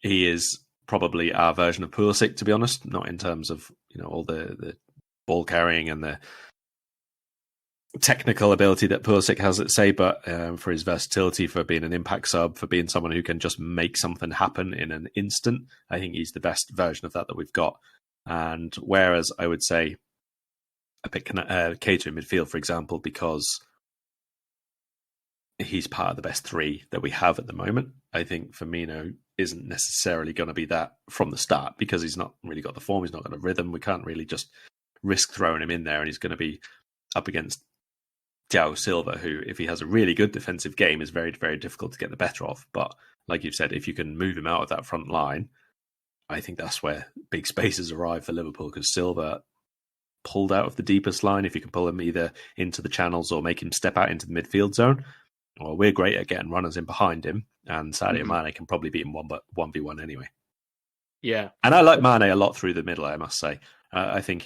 He is probably our version of Pulisic, to be honest, not in terms of all the ball carrying and the technical ability that Pulisic has, let's say, but for his versatility, for being an impact sub, for being someone who can just make something happen in an instant, I think he's the best version of that we've got. And whereas I would say I pick Keita in midfield, for example, because he's part of the best three that we have at the moment, I think Firmino isn't necessarily going to be that from the start because he's not really got the form, he's not got the rhythm. We can't really just risk throwing him in there, and he's going to be up against Thiago Silva, who, if he has a really good defensive game, is very, very difficult to get the better of. But like you've said, if you can move him out of that front line, I think that's where big spaces arrive for Liverpool, because Silva pulled out of the deepest line. If you can pull him either into the channels or make him step out into the midfield zone, well, we're great at getting runners in behind him, and Sadio Mane can probably beat him 1v1 anyway. Yeah. And I like Mane a lot through the middle, I must say. I think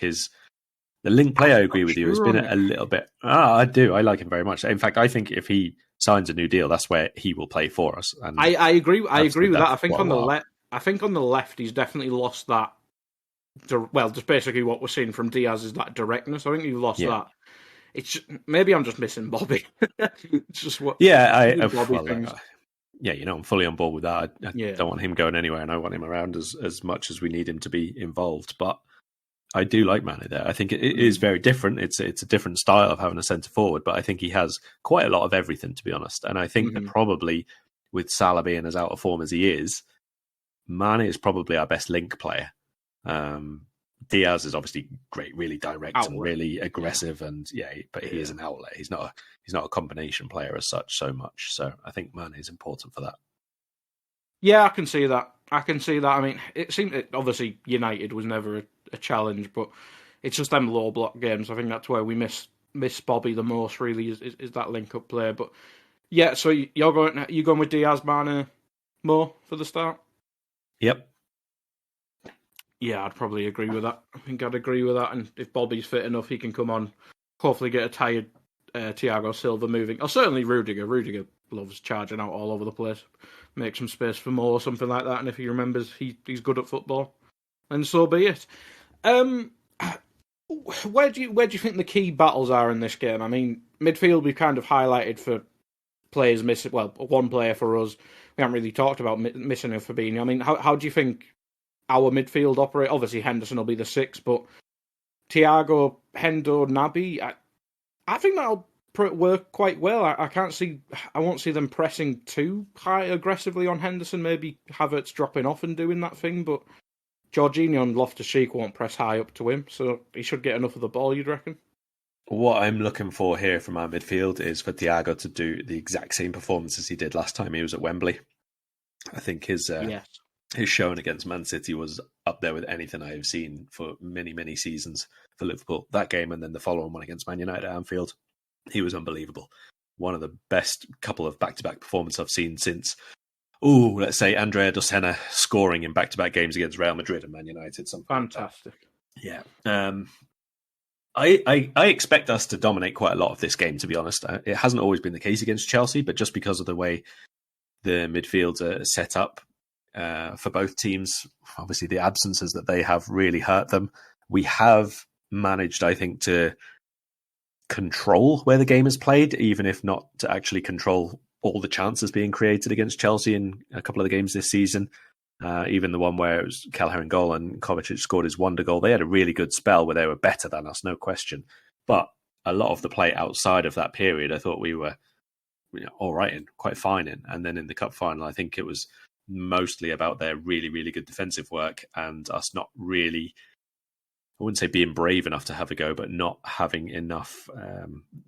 the link play, I agree with you, has been a little bit... I do. I like him very much. In fact, I think if he signs a new deal, that's where he will play for us. And I agree. I agree with that. I think on the left, he's definitely lost that. Well, just basically what we're seeing from Diaz is that directness. I think he's lost that. It's just, maybe I'm just missing Bobby. It's just what. Yeah, Bobby things. I'm fully on board with that. I don't want him going anywhere, and I want him around as much as we need him to be involved. But I do like Mane there. I think it is very different. It's a different style of having a centre forward, but I think he has quite a lot of everything, to be honest. And I think that probably with Salah being as out of form as he is, Mane is probably our best link player. Diaz is obviously great, really direct and really aggressive, but he is an outlet. He's not a combination player as such so much. So I think Mane is important for that. Yeah, I can see that. I mean, it seemed that obviously United was never a challenge, but it's just them low block games. I think that's where we miss Bobby the most. Really, is that link up play. But yeah, so you're going with Diaz, Mane, Mo for the start. Yep. Yeah, I'd probably agree with that. I think I'd agree with that. And if Bobby's fit enough, he can come on. Hopefully, get a tired Thiago Silva moving. Or certainly Rudiger. Rudiger loves charging out all over the place. Make some space for Mo or something like that. And if he remembers he's good at football, and so be it. Where do you think the key battles are in this game? I mean, midfield we've kind of highlighted for players missing. Well, one player for us. We haven't really talked about missing a Fabinho. I mean, how do you think our midfield operate? Obviously, Henderson will be the 6, but Thiago, Hendo, Naby, I think that'll work quite well. I won't see them pressing too high aggressively on Henderson. Maybe Havertz dropping off and doing that thing, but Jorginho and Loftus-Cheek won't press high up to him, so he should get enough of the ball, you'd reckon? What I'm looking for here from our midfield is for Thiago to do the exact same performance as he did last time he was at Wembley. I think his showing against Man City was up there with anything I have seen for many, many seasons for Liverpool. That game and then the following one against Man United at Anfield, he was unbelievable. One of the best couple of back-to-back performances I've seen since, let's say Andrea Dossena scoring in back-to-back games against Real Madrid and Man United. Something fantastic. Like yeah. I expect us to dominate quite a lot of this game, to be honest. It hasn't always been the case against Chelsea, but just because of the way the midfields are set up, for both teams, obviously the absences that they have really hurt them. We have managed, I think, to control where the game is played, even if not to actually control all the chances being created against Chelsea in a couple of the games this season. Even the one where it was Kelleher in goal and Kovacic scored his wonder goal. They had a really good spell where they were better than us, no question. But a lot of the play outside of that period, I thought we were all right and quite fine in. And then in the cup final, I think it was mostly about their really, really good defensive work and us not really, I wouldn't say being brave enough to have a go, but not having enough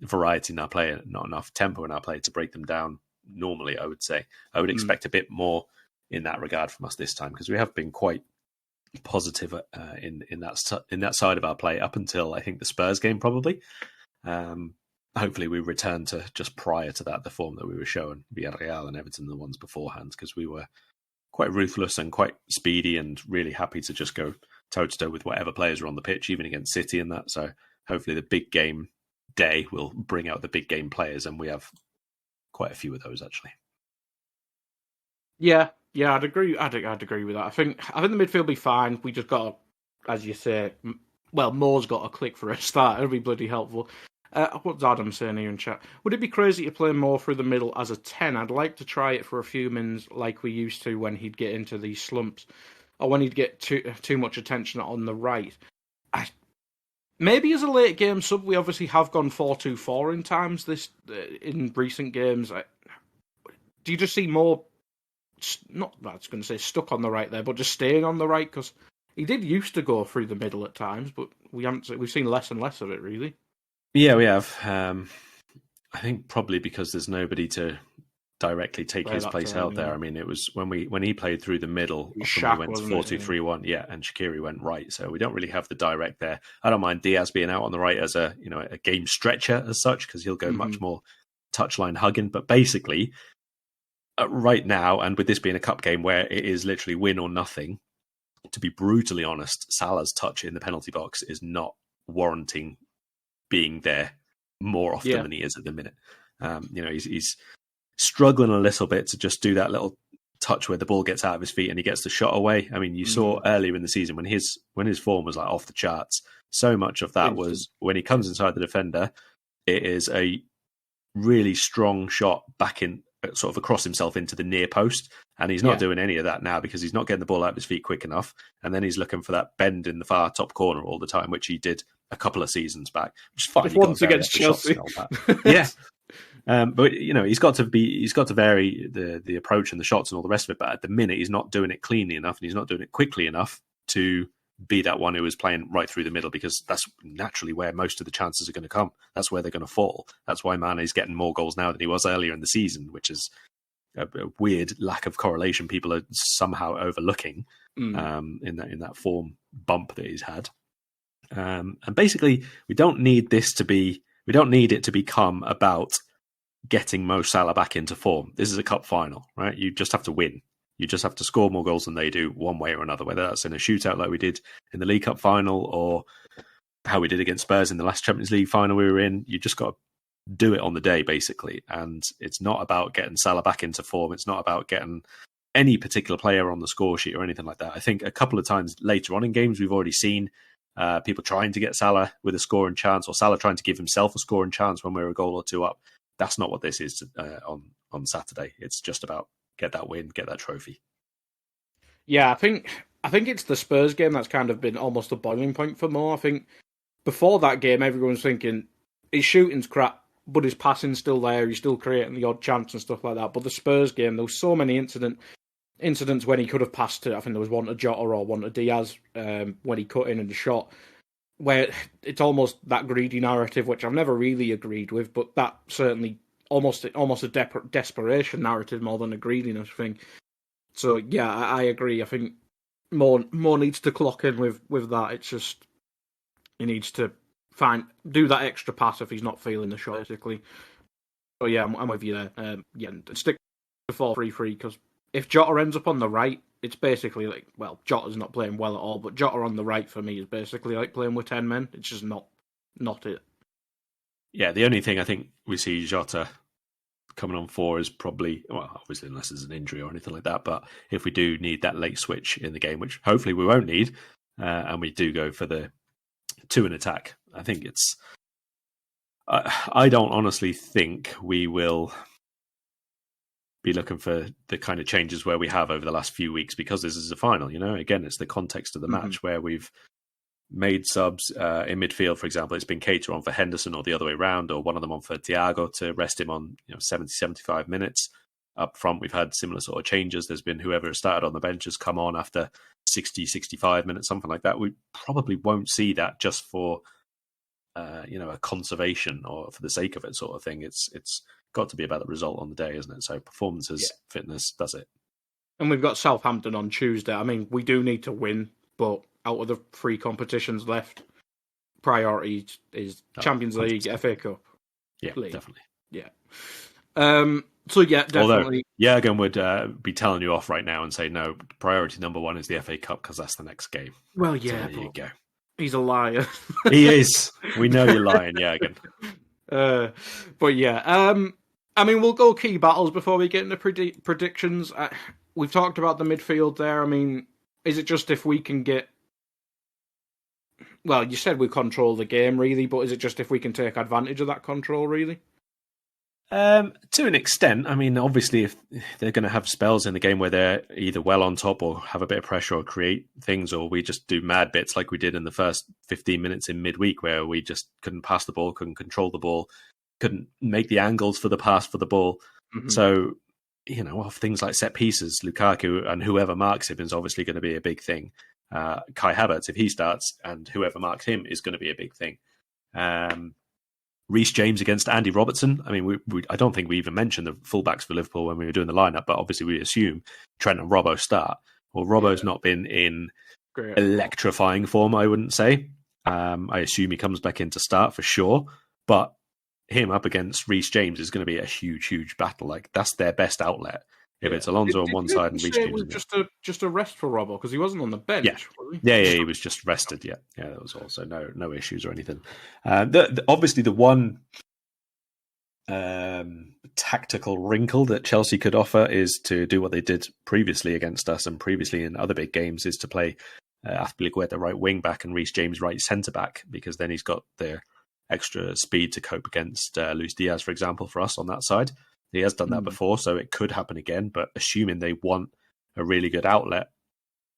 variety in our play, not enough tempo in our play to break them down normally, I would say. I would expect a bit more in that regard from us this time, because we have been quite positive in that side of our play up until I think the Spurs game probably. hopefully we return to just prior to that, the form that we were showing Villarreal and Everton the ones beforehand, because we were quite ruthless and quite speedy and really happy to just go toe-to-toe with whatever players are on the pitch, even against City and that. So hopefully the big game day will bring out the big game players, and we have quite a few of those, actually. Yeah, I'd agree. I'd agree with that. I think the midfield will be fine. We just got to, as you say, Moore's got to click for a start. It'll be bloody helpful. What's Adam saying here in chat? Would it be crazy to play Moore through the middle as a 10? I'd like to try it for a few minutes like we used to when he'd get into these slumps, or when he'd get too much attention on the right. Maybe as a late game sub, we obviously have gone 4-2-4 in times in recent games. Do you just see more, not that I was going to say stuck on the right there, but just staying on the right? Because he did used to go through the middle at times, but we've seen less and less of it, really. Yeah, we have. I think probably because there's nobody to directly take his place out there. I mean, it was when he played through the middle, we went 4-2-3-1, yeah, and Shaqiri went right. So we don't really have the direct there. I don't mind Diaz being out on the right as a game stretcher as such, because he'll go much more touchline hugging. But basically, right now, and with this being a cup game where it is literally win or nothing, to be brutally honest, Salah's touch in the penalty box is not warranting being there more often than he is at the minute. He's struggling a little bit to just do that little touch where the ball gets out of his feet and he gets the shot away. I mean, you saw earlier in the season when his form was like off the charts, so much of that was when he comes inside the defender, it is a really strong shot back in, sort of across himself into the near post. And he's not doing any of that now because he's not getting the ball out of his feet quick enough. And then he's looking for that bend in the far top corner all the time, which he did a couple of seasons back. Which is fine. Once against Chelsea. Yeah. But he's got to vary the approach and the shots and all the rest of it. But at the minute, he's not doing it cleanly enough, and he's not doing it quickly enough to be that one who is playing right through the middle, because that's naturally where most of the chances are going to come. That's where they're going to fall. That's why Mane is getting more goals now than he was earlier in the season, which is a weird lack of correlation people are somehow overlooking in that form bump that he's had. And basically, we don't need it to become about getting Mo Salah back into form. This is a cup final, right? You just have to win. You just have to score more goals than they do one way or another, whether that's in a shootout like we did in the League Cup final or how we did against Spurs in the last Champions League final we were in. You just got to do it on the day, basically. And it's not about getting Salah back into form. It's not about getting any particular player on the score sheet or anything like that. I think a couple of times later on in games, we've already seen people trying to get Salah with a scoring chance, or Salah trying to give himself a scoring chance when we're a goal or two up. That's not what this is on Saturday. It's just about get that win, get that trophy. Yeah, I think it's the Spurs game that's kind of been almost a boiling point for Mo. I think before that game, everyone's thinking his shooting's crap, but his passing's still there. He's still creating the odd chance and stuff like that. But the Spurs game, there was so many incidents when he could have passed to, I think there was one to Jota or one to Diaz when he cut in and shot, where it's almost that greedy narrative, which I've never really agreed with, but that certainly almost a desperation narrative more than a greediness thing. So yeah, I agree. I think more needs to clock in with that. It's just he needs to do that extra pass if he's not feeling the shot, basically. So yeah, I'm with you there. Stick to 4-3-3, because if Jota ends up on the right, it's basically like, well, Jota's not playing well at all, but Jota on the right for me is basically like playing with 10 men. It's just not it. Yeah, the only thing I think we see Jota coming on for is probably, well, obviously unless there's an injury or anything like that, but if we do need that late switch in the game, which hopefully we won't need, and we do go for the 2 in attack, I think it's... I don't honestly think we will be looking for the kind of changes where we have over the last few weeks, because this is a final, Again, it's the context of the match where we've made subs in midfield, for example. It's been Keita on for Henderson or the other way around, or one of them on for Thiago to rest him on 70, 75 minutes. Up front, we've had similar sort of changes. There's been whoever has started on the bench has come on after 60, 65 minutes, something like that. We probably won't see that just for a conservation or for the sake of it sort of thing. It's got to be about the result on the day, isn't it? So performances, fitness, does it. And we've got Southampton on Tuesday. I mean, we do need to win, but out of the 3 competitions left, priority is Champions League, FA Cup. Yeah, league. definitely. Yeah. So yeah, definitely. Although Jurgen would be telling you off right now and say no. Priority number one is the FA Cup because that's the next game. Well, So yeah, there you go. he's a liar. He is. We know you're lying, Jurgen. But yeah, I mean, we'll go key battles before we get into predictions. We've talked about the midfield there. I mean, is it just if we can get... Well, you said we control the game, really, but is it just if we can take advantage of that control, really? To an extent. I mean, obviously, if they're going to have spells in the game where they're either well on top or have a bit of pressure or create things, or we just do mad bits like we did in the first 15 minutes in midweek where we just couldn't pass the ball, couldn't control the ball, couldn't make the angles for the pass for the ball. Mm-hmm. So, off things like set pieces, Lukaku and whoever marks him is obviously going to be a big thing. Kai Havertz, if he starts, and whoever marks him is going to be a big thing. Reece James against Andy Robertson. I mean, I don't think we even mentioned the fullbacks for Liverpool when we were doing the lineup, but obviously we assume Trent and Robbo start. Well, Robbo's not been in electrifying form, I wouldn't say. I assume he comes back in to start for sure, but him up against Reece James is going to be a huge, huge battle. Like, that's their best outlet. If it's Alonso on one side and Reece James on the other. Just a rest for Robbo because he wasn't on the bench. Yeah, he was just rested. Yeah, there was also no issues or anything. Obviously, the one tactical wrinkle that Chelsea could offer is to do what they did previously against us and previously in other big games, is to play Azpilicueta right wing back and Reece James right centre back, because then he's got the extra speed to cope against Luis Diaz, for example, for us on that side. He has done that before, so it could happen again. But assuming they want a really good outlet,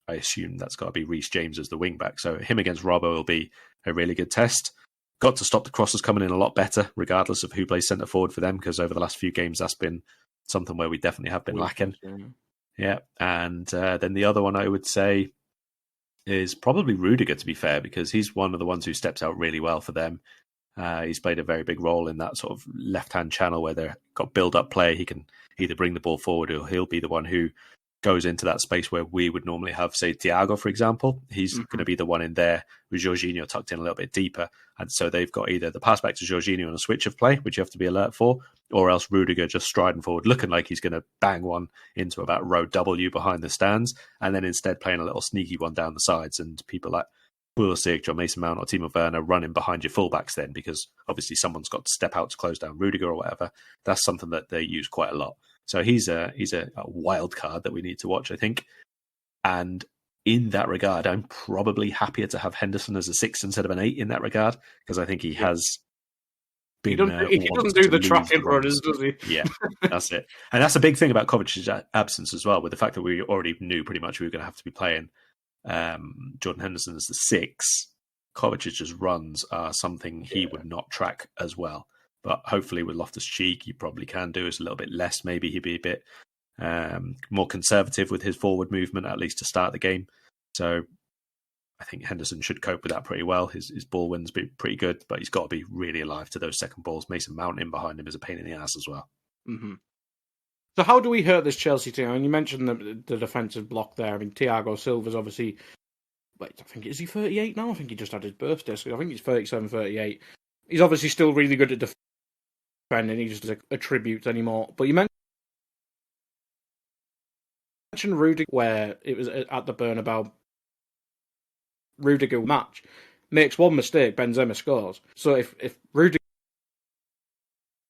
I assume that's got to be Reece James as the wing back. So him against Robbo will be a really good test. Got to stop the crosses coming in a lot better, regardless of who plays centre forward for them, because over the last few games that's been something where we definitely have been lacking. Yeah, and then the other one I would say is probably Rudiger, to be fair, because he's one of the ones who steps out really well for them. He's played a very big role in that sort of left-hand channel where they've got build-up play. He can either bring the ball forward or he'll be the one who goes into that space where we would normally have, say, Thiago, for example. He's going to be the one in there with Jorginho tucked in a little bit deeper. And so they've got either the pass back to Jorginho on a switch of play, which you have to be alert for, or else Rudiger just striding forward, looking like he's going to bang one into about row W behind the stands, and then instead playing a little sneaky one down the sides, and people like Pulisic or Mason Mount or Timo Werner running behind your fullbacks then, because obviously someone's got to step out to close down Rudiger or whatever. That's something that they use quite a lot. So he's a wild card that we need to watch, I think. And in that regard, I'm probably happier to have Henderson as a 6 instead of an 8 in that regard, because I think he has been... He doesn't do the tracking runners, does he? Yeah, that's it. And that's a big thing about Kovacic's absence as well, with the fact that we already knew pretty much we were going to have to be playing Jordan Henderson as the 6. Kovacic's runs are something he would not track as well. But hopefully with Loftus-Cheek, he probably can do is a little bit less. Maybe he'd be a bit more conservative with his forward movement, at least to start the game. So I think Henderson should cope with that pretty well. His ball wins be pretty good, but he's got to be really alive to those second balls. Mason Mount in behind him is a pain in the ass as well. Mm-hmm. So how do we hurt this Chelsea team? I mean, you mentioned the defensive block there. I mean, Thiago Silva's obviously... I think, is he 38 now? I think he just had his birthday, so I think he's 37, 38. He's obviously still really good at defending. He just doesn't attribute anymore. But you mentioned Rudiger, where it was at the Bernabeu. Rudiger match makes one mistake, Benzema scores. So if Rudiger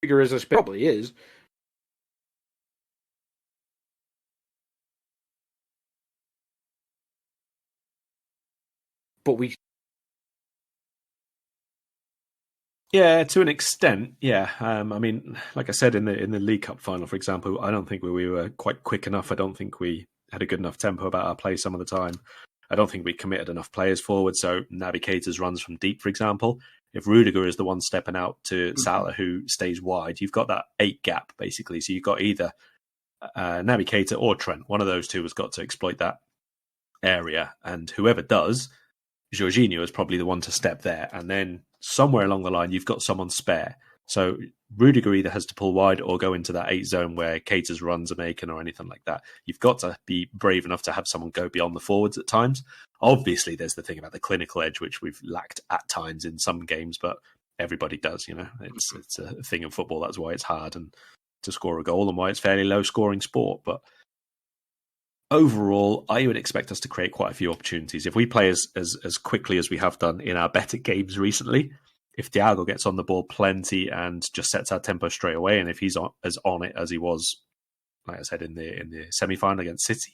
is as probably is, but we... Yeah, to an extent, yeah. I mean, like I said, in the League Cup final, for example, I don't think we were quite quick enough. I don't think we had a good enough tempo about our play some of the time. I don't think we committed enough players forward. So Naby Keita's runs from deep, for example. If Rudiger is the one stepping out to Salah, who stays wide, you've got that 8 gap, basically. So you've got either Naby Keita or Trent. One of those two has got to exploit that area. And whoever does, Jorginho is probably the one to step there. And then somewhere along the line, you've got someone spare. So Rudiger either has to pull wide or go into that 8 zone where Keita's runs are making or anything like that. You've got to be brave enough to have someone go beyond the forwards at times. Obviously, there's the thing about the clinical edge, which we've lacked at times in some games, but everybody does. It's a thing in football. That's why it's hard and to score a goal and why it's fairly low scoring sport. But overall, I would expect us to create quite a few opportunities. If we play as quickly as we have done in our better games recently, if Thiago gets on the ball plenty and just sets our tempo straight away, and if he's as on it as he was, like I said, in the semi-final against City,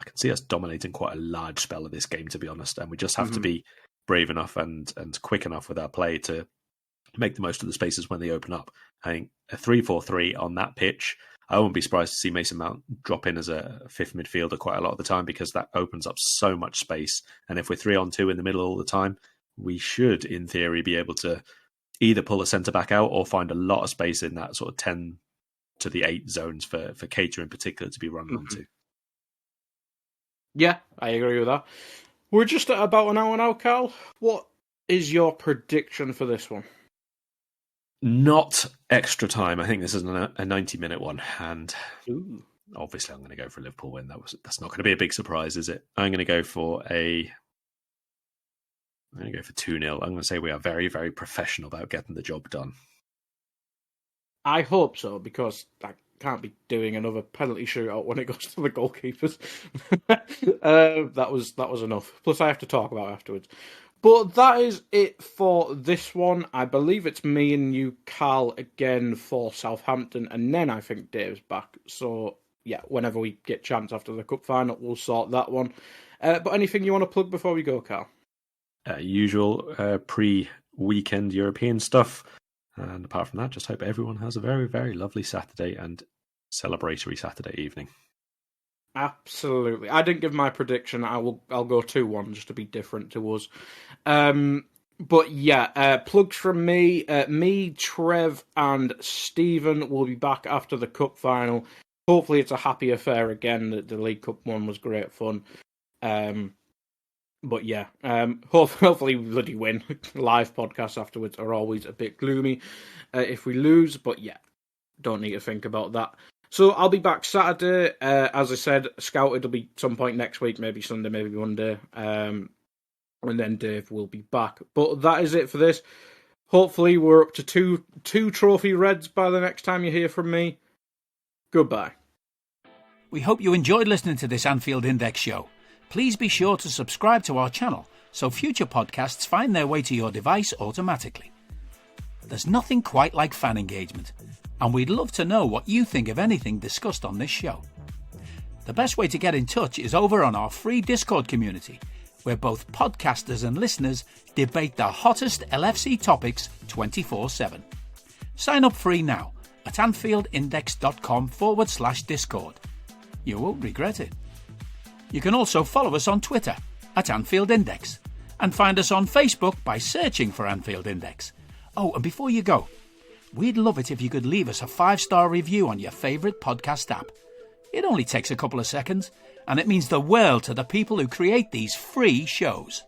I can see us dominating quite a large spell of this game, to be honest. And we just have to be brave enough and quick enough with our play to make the most of the spaces when they open up. I think a 3-4-3 on that pitch, I wouldn't be surprised to see Mason Mount drop in as a fifth midfielder quite a lot of the time, because that opens up so much space. And if we're 3-on-2 in the middle all the time, we should, in theory, be able to either pull a centre-back out or find a lot of space in that sort of 10 to the 8 zones for Keita in particular to be run onto. Yeah, I agree with that. We're just at about an hour now, Karl. What is your prediction for this one? Not extra time. I think this is a 90-minute one. And obviously I'm going to go for a Liverpool win. That's not going to be a big surprise, is it? I'm going to go for 2-0. I'm going to say we are very, very professional about getting the job done. I hope so, because I can't be doing another penalty shootout when it goes to the goalkeepers. That was enough. Plus I have to talk about it afterwards. But that is it for this one. I believe it's me and you, Karl, again for Southampton, and then I think Dave's back. So, yeah, whenever we get chance after the cup final, we'll sort that one. But anything you want to plug before we go, Karl? Usual pre-weekend European stuff. And apart from that, just hope everyone has a very, very lovely Saturday and celebratory Saturday evening. Absolutely. I didn't give my prediction. I'll go 2-1 just to be different to us. But yeah, plugs from me. Me, Trev, and Stephen will be back after the cup final. Hopefully, it's a happy affair again. The League Cup one was great fun. But yeah, hopefully we bloody win. Live podcasts afterwards are always a bit gloomy if we lose. But yeah, don't need to think about that. So I'll be back Saturday. As I said, Scouted will be some point next week, maybe Sunday, maybe Monday. And then Dave will be back. But that is it for this. Hopefully we're up to two trophy reds by the next time you hear from me. Goodbye. We hope you enjoyed listening to this Anfield Index show. Please be sure to subscribe to our channel so future podcasts find their way to your device automatically. There's nothing quite like fan engagement, and we'd love to know what you think of anything discussed on this show. The best way to get in touch is over on our free Discord community, where both podcasters and listeners debate the hottest LFC topics 24/7. Sign up free now at anfieldindex.com/Discord. You won't regret it. You can also follow us on Twitter at Anfield Index and find us on Facebook by searching for Anfield Index. Oh, and before you go, we'd love it if you could leave us a 5-star review on your favourite podcast app. It only takes a couple of seconds, and it means the world to the people who create these free shows.